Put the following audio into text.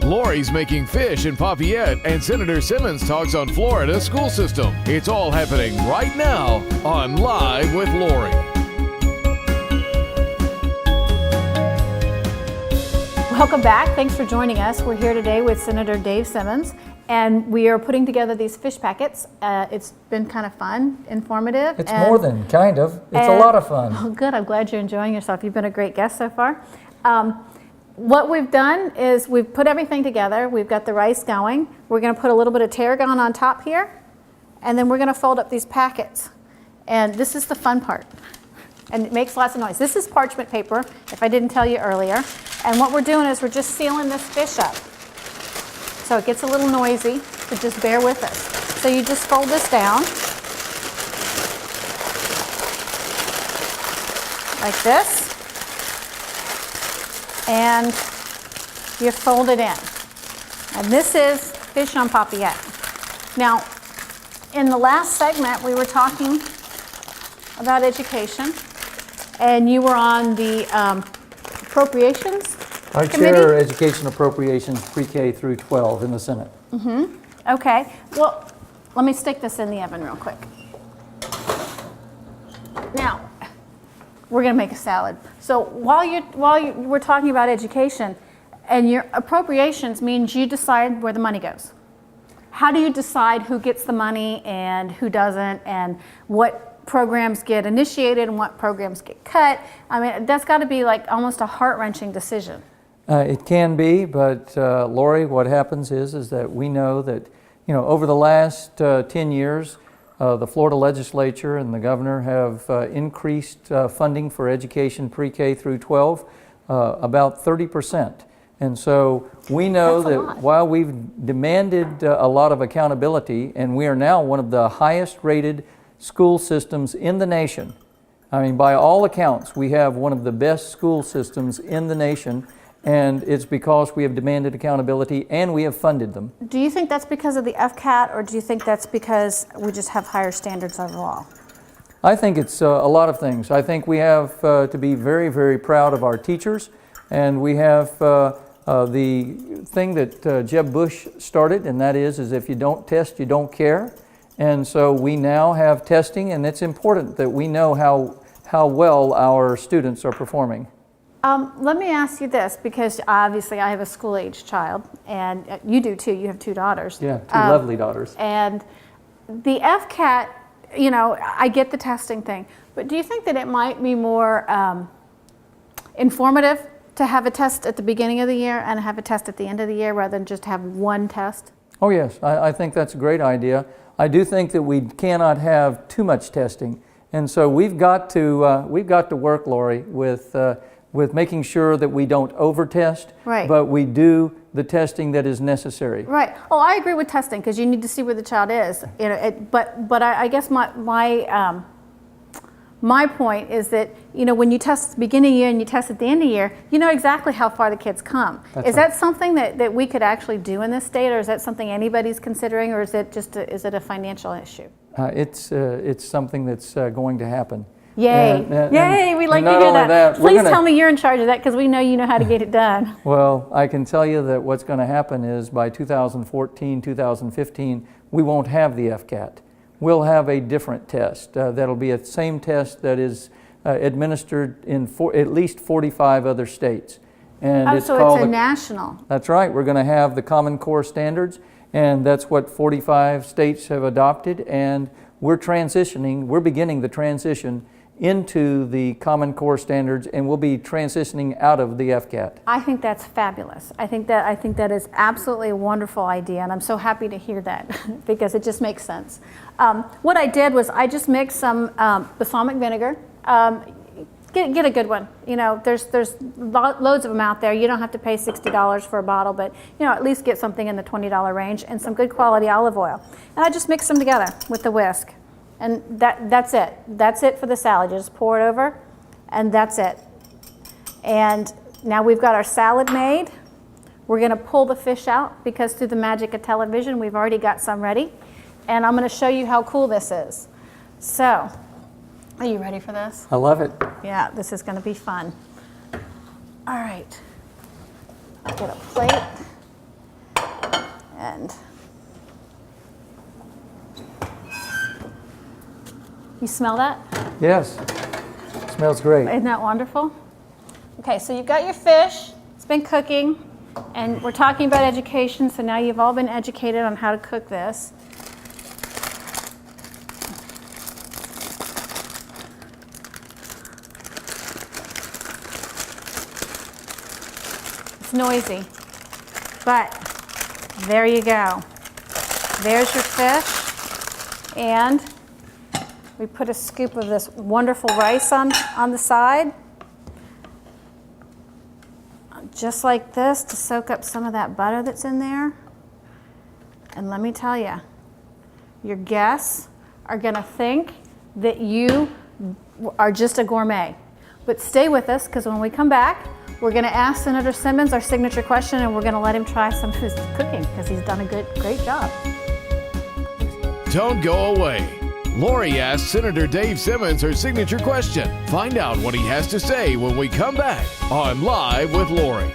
Lori's making fish in Papillote, and Senator Simmons talks on Florida's school system. It's all happening right now on Live with Lori. Welcome back. Thanks for joining us. We're here today with Senator Dave Simmons, and we are putting together these fish packets. It's been kind of fun, informative. It's more than kind of. It's a lot of fun. Oh, good. I'm glad you're enjoying yourself. You've been a great guest so far. What we've done is we've put everything together. We've got the rice going. We're going to put a little bit of tarragon on top here, and then we're going to fold up these packets. And this is the fun part. And it makes lots of noise. This is parchment paper, if I didn't tell you earlier. And what we're doing is we're just sealing this fish up. So it gets a little noisy, but just bear with us. So you just fold this down like this. And you fold it in. And this is fish on Papillote. Now, in the last segment, we were talking about education, and you were on the appropriations I committee? chair education appropriations pre-K through 12 in the Senate. Okay. Well, let me stick this in the oven real quick. Now, we're going to make a salad. So while we're talking about education, and your appropriations means you decide where the money goes. How do you decide who gets the money and who doesn't, and what programs get initiated and what programs get cut? I mean, that's got to be like almost a heart-wrenching decision. It can be, but Lori, what happens is that we know that, over the last 10 years, the Florida legislature and the governor have increased funding for education pre-K through 12 about 30%. And so we know that while we've demanded a lot of accountability, and we are now one of the highest rated school systems in the nation. I mean, by all accounts, we have one of the best school systems in the nation, and it's because we have demanded accountability and we have funded them. Do you think that's because of the FCAT, or do you think that's because we just have higher standards overall? I think it's a lot of things. I think we have to be very, very proud of our teachers, and we have the thing that Jeb Bush started, and that is if you don't test, you don't care. And so we now have testing, and it's important that we know how well our students are performing. Let me ask you this, because obviously I have a school-age child, and you do too. You have two daughters. Yeah, two lovely daughters. And the FCAT, I get the testing thing, but do you think that it might be more informative to have a test at the beginning of the year and have a test at the end of the year rather than just have one test? Oh yes, I think that's a great idea. I do think that we cannot have too much testing, and so we've got to work, Lori, with making sure that we don't over-test, right, but we do the testing that is necessary. Right. Oh, I agree with testing, because you need to see where the child is. But I guess my point is that when you test at the beginning of the year and you test at the end of the year, you know exactly how far the kids come. That's is that something that we could actually do in this state, or is that something anybody's considering, or is it just is it a financial issue? It's something that's going to happen. Yay! Yay! We like to hear that. Please tell me you're in charge of that, because we know you know how to get it done. Well, I can tell you that what's going to happen is by 2014, 2015, we won't have the FCAT. We'll have a different test. That'll be the same test that is administered in at least 45 other states. And so it's a national. That's right. We're going to have the Common Core standards, and that's what 45 states have adopted, and we're beginning the transition into the Common Core standards, and we'll be transitioning out of the FCAT. I think that's fabulous. I think that is absolutely a wonderful idea, and I'm so happy to hear that because it just makes sense. What I did was I just mixed some balsamic vinegar. Get a good one. There's loads of them out there. You don't have to pay $60 for a bottle, but at least get something in the $20 range, and some good quality olive oil. And I just mix them together with the whisk. And that's it. That's it for the salad. You just pour it over, and that's it. And now we've got our salad made. We're going to pull the fish out, because through the magic of television, we've already got some ready. And I'm going to show you how cool this is. So, are you ready for this? I love it. Yeah, this is going to be fun. All right. I'll get a plate. blend. You smell that? Yes, smells great. Isn't that wonderful? Okay, so you've got your fish. It's been cooking, and we're talking about education, so now you've all been educated on how to cook this. It's noisy, but there you go. There's your fish, and we put a scoop of this wonderful rice on the side, just like this, to soak up some of that butter that's in there. And let me tell you, your guests are gonna think that you are just a gourmet. But stay with us, because when we come back, we're gonna ask Senator Simmons our signature question, and we're gonna let him try some of his cooking, because he's done a great job. Don't go away. Lori asked Senator Dave Simmons her signature question. Find out what he has to say when we come back on Live with Lori.